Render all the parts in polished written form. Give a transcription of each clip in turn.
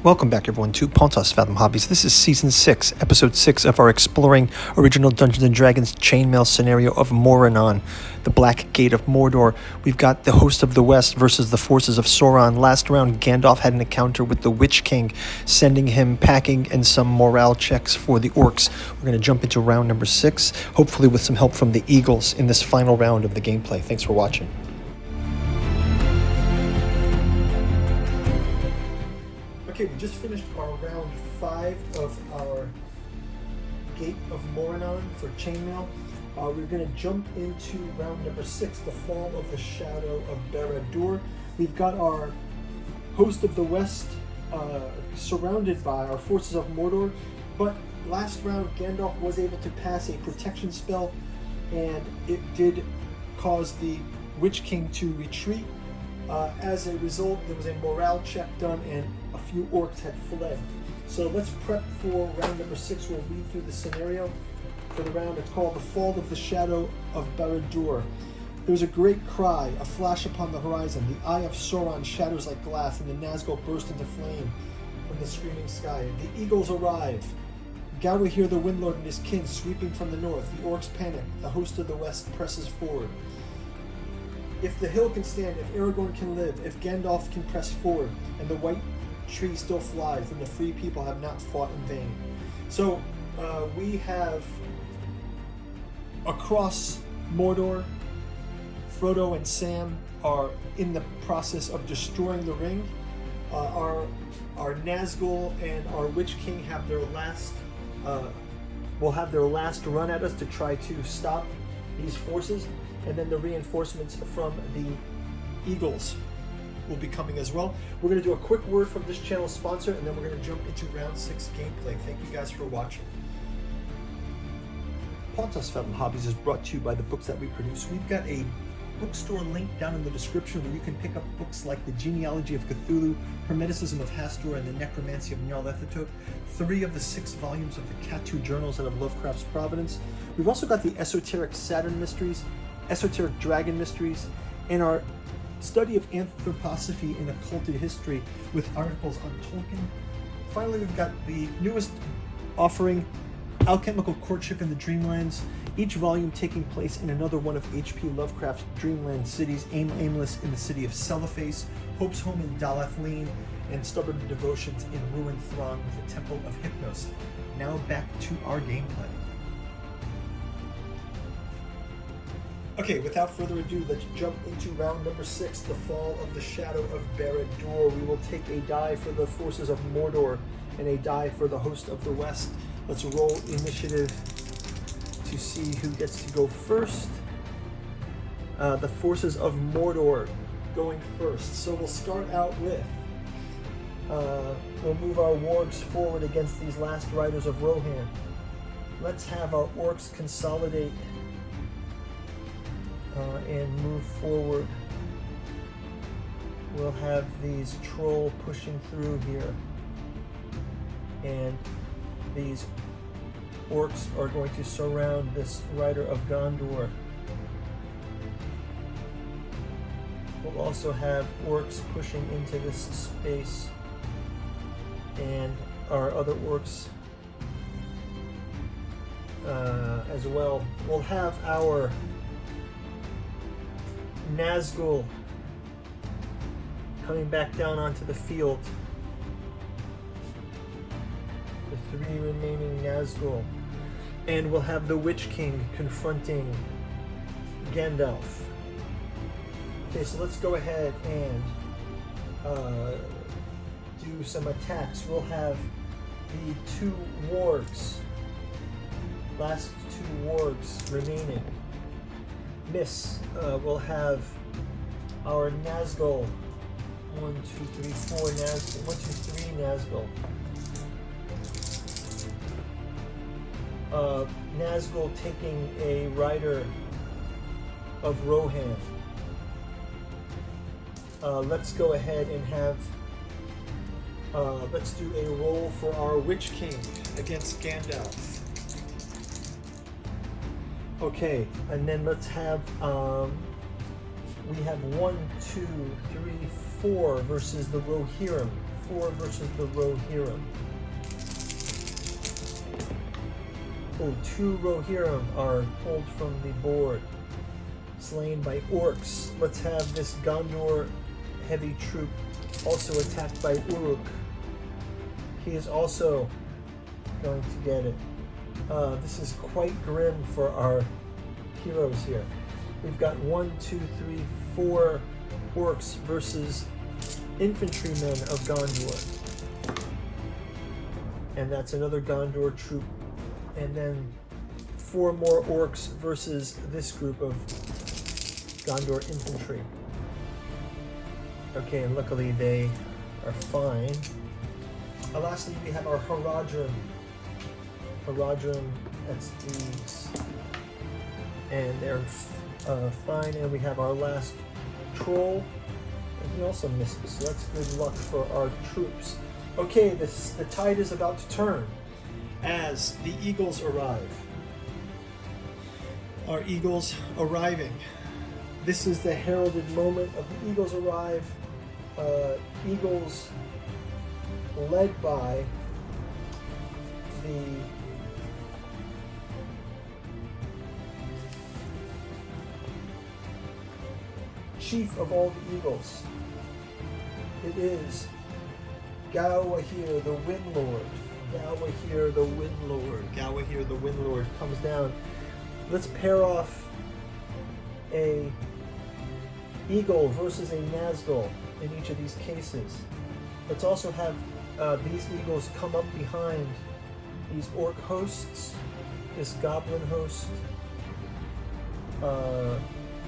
Welcome back, everyone, to Pontos Fathom Hobbies. This is Season 6, Episode 6 of our exploring original Dungeons & Dragons chainmail scenario of Morannon, the Black Gate of Mordor. We've got the Host of the West versus the forces of Sauron. Last round, Gandalf had an encounter with the Witch King, sending him packing and some morale checks for the orcs. We're going to jump into round number 6, hopefully with some help from the Eagles in this final round of the gameplay. Thanks for watching. Okay, we just finished our round 5 of our Gate of Morannon for Chainmail. We're going to jump into round number 6, the Fall of the Shadow of Barad-dûr. We've got our Host of the West surrounded by our forces of Mordor, but last round Gandalf was able to pass a protection spell, and it did cause the Witch King to retreat. As a result, there was a morale check done and a few orcs had fled. So let's prep for round number 6. We'll read through the scenario for the round. It's called The Fall of the Shadow of Barad-dûr. There was a great cry, a flash upon the horizon. The eye of Sauron shatters like glass, and the Nazgul burst into flame from the screaming sky. The eagles arrive. Gawahir the Windlord and his kin sweeping from the north. The orcs panic. The Host of the West presses forward. If the hill can stand, if Aragorn can live, if Gandalf can press forward, and the white tree still flies, then the free people have not fought in vain. So we have across Mordor, Frodo and Sam are in the process of destroying the ring. Our Nazgul and our Witch King have their last will have their last run at us to try to stop these forces. And then the reinforcements from the Eagles will be coming as well. We're going to do a quick word from this channel's sponsor, and then we're going to jump into round 6 gameplay. Thank you guys for watching. Pontos Fathom Hobbies is brought to you by the books that we produce. We've got a bookstore link down in the description where you can pick up books like The Genealogy of Cthulhu, Hermeticism of Hastur, and The Necromancy of Nyarlathotep, 3 of the 6 volumes of the Catu Journals out of Lovecraft's Providence. We've also got the Esoteric Saturn Mysteries, Esoteric Dragon Mysteries, and our study of anthroposophy and occulted history with articles on Tolkien. Finally, we've got the newest offering, Alchemical Courtship in the Dreamlands, each volume taking place in another one of H.P. Lovecraft's dreamland cities, Aimless in the city of Cellophase, Hope's Home in Dalathleen, and Stubborn Devotions in Ruined Throng, the Temple of Hypnos. Now back to our gameplay. Okay, without further ado, let's jump into round number 6, the Fall of the Shadow of Barad-dûr. We will take a die for the forces of Mordor and a die for the Host of the West. Let's roll initiative to see who gets to go first. The forces of Mordor going first. So we'll start out with, we'll move our wargs forward against these last riders of Rohan. Let's have our orcs consolidate and move forward. We'll have these troll pushing through here, and these orcs are going to surround this rider of Gondor. We'll also have orcs pushing into this space, and our other orcs as well. We'll have our Nazgul coming back down onto the field. The 3 remaining Nazgul. And we'll have the Witch King confronting Gandalf. Okay, so let's go ahead and do some attacks. We'll have the 2 wargs, last 2 wargs remaining. Miss. We'll have our Nazgul. 1, 2, 3, 4 Nazgul. 1, 2, 3 Nazgul. Nazgul taking a rider of Rohan. Let's go ahead and have, let's do a roll for our Witch King against Gandalf. Okay, and then let's have, we have 1, 2, 3, 4 versus the Rohirrim. 4 versus the Rohirrim. Oh, 2 Rohirrim are pulled from the board, slain by orcs. Let's have this Gondor heavy troop also attacked by Uruk. He is also going to get it. This is quite grim for our heroes here. We've got 1, 2, 3, 4 orcs versus infantrymen of Gondor. And that's another Gondor troop. And then 4 more orcs versus this group of Gondor infantry. Okay, and luckily they are fine. Lastly, we have our Haradrim. Haradrim, that's these. And they're fine. And we have our last troll. And he also misses, so that's good luck for our troops. Okay, the tide is about to turn as the eagles arrive. Our eagles arriving. This is the heralded moment of the eagles arrive. Eagles led by the chief of all the eagles. It is Gawahir the Windlord. Gawahir the Windlord. Gawahir the Windlord comes down. Let's pair off a eagle versus a Nazgul in each of these cases. Let's also have these eagles come up behind these orc hosts, this goblin host,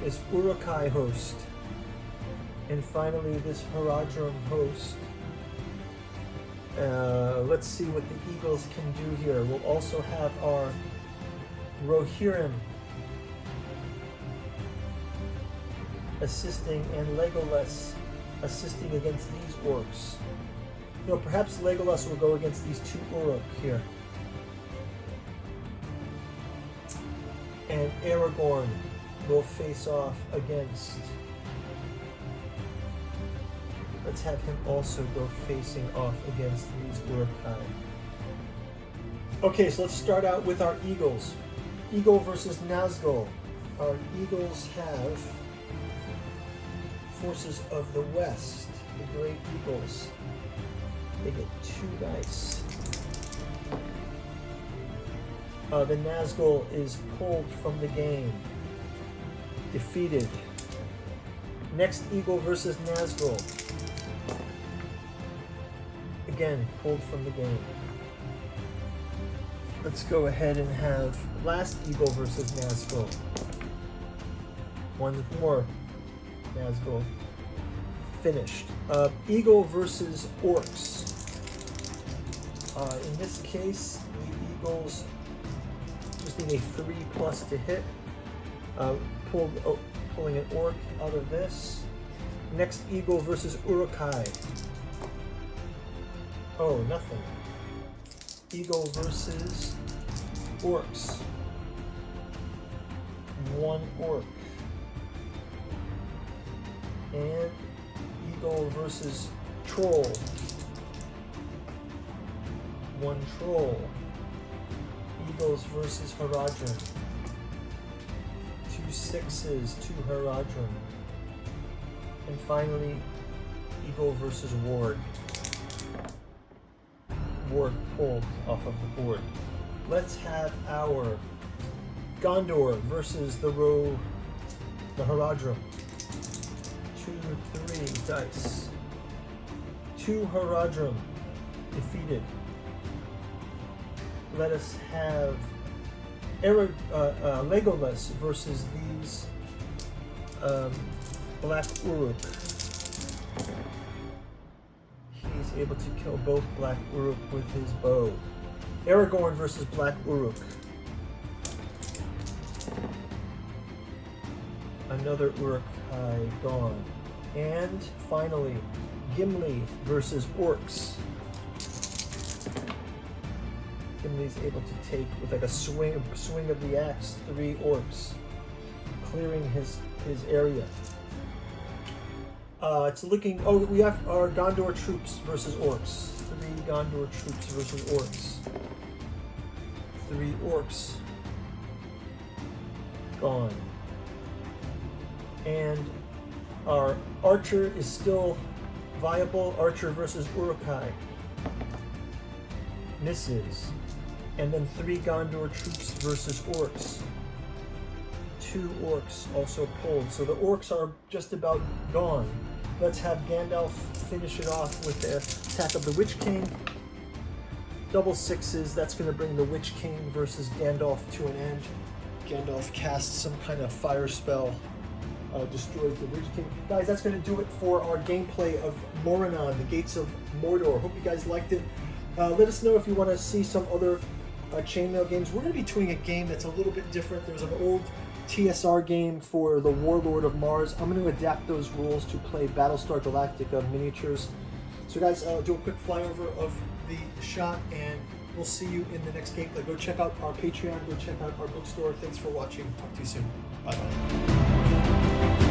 this Uruk-hai host, and finally this Haradrim host. Let's see what the eagles can do here. We'll also have our Rohirrim assisting and Legolas assisting against these orcs. You know, perhaps Legolas will go against these 2 Uruk here. And Aragorn will face off against... Let's have him also go facing off against these Uruk-hai. Okay, so let's start out with our eagles. Eagle versus Nazgul. Our eagles have forces of the west, the great eagles. They get 2 dice. The Nazgul is pulled from the game. Defeated. Next, eagle versus Nazgul. Again, pulled from the game. Let's go ahead and have last eagle versus Nazgul. One more Nazgul. Finished. Eagle versus orcs. In this case, the eagles just need a 3+ to hit. Pulling an orc out of this. Next, eagle versus Uruk-hai. Oh, nothing. Eagle versus orcs. 1 orc. And eagle versus troll. 1 troll. Eagles versus Haradrim. 2 6s, 2 Haradrim. And finally, eagle versus ward. Ward pulled off of the board. Let's have our Gondor versus the Haradrim. 2, 3 dice. 2 Haradrim defeated. Let us have Legolas versus these Black Uruk. He's able to kill both Black Uruk with his bow. Aragorn versus Black Uruk. Another Uruk-hai gone. And finally, Gimli versus orcs. Gimli's able to take, with like a swing of the axe, 3 orcs, clearing his area. It's looking. Oh, we have our Gondor troops versus orcs. 3 Gondor troops versus orcs. 3 orcs gone. And our archer is still viable. Archer versus Uruk-hai. Misses. And then 3 Gondor troops versus orcs. 2 orcs also pulled. So the orcs are just about gone. Let's have Gandalf finish it off with the attack of the Witch King. Double 6s. That's going to bring the Witch King versus Gandalf to an end. Gandalf casts some kind of fire spell. Destroys the Witch King. Guys, that's going to do it for our gameplay of Morannon, the Gates of Mordor. Hope you guys liked it. Let us know if you want to see some other Chainmail games. We're going to be doing a game that's a little bit different. There's an old TSR game for the Warlord of Mars. I'm going to adapt those rules to play Battlestar Galactica miniatures. So guys, do a quick flyover of the shot, and we'll see you in the next gameplay. Go check out our Patreon. Go check out our bookstore. Thanks for watching. Talk to you soon. Bye-bye.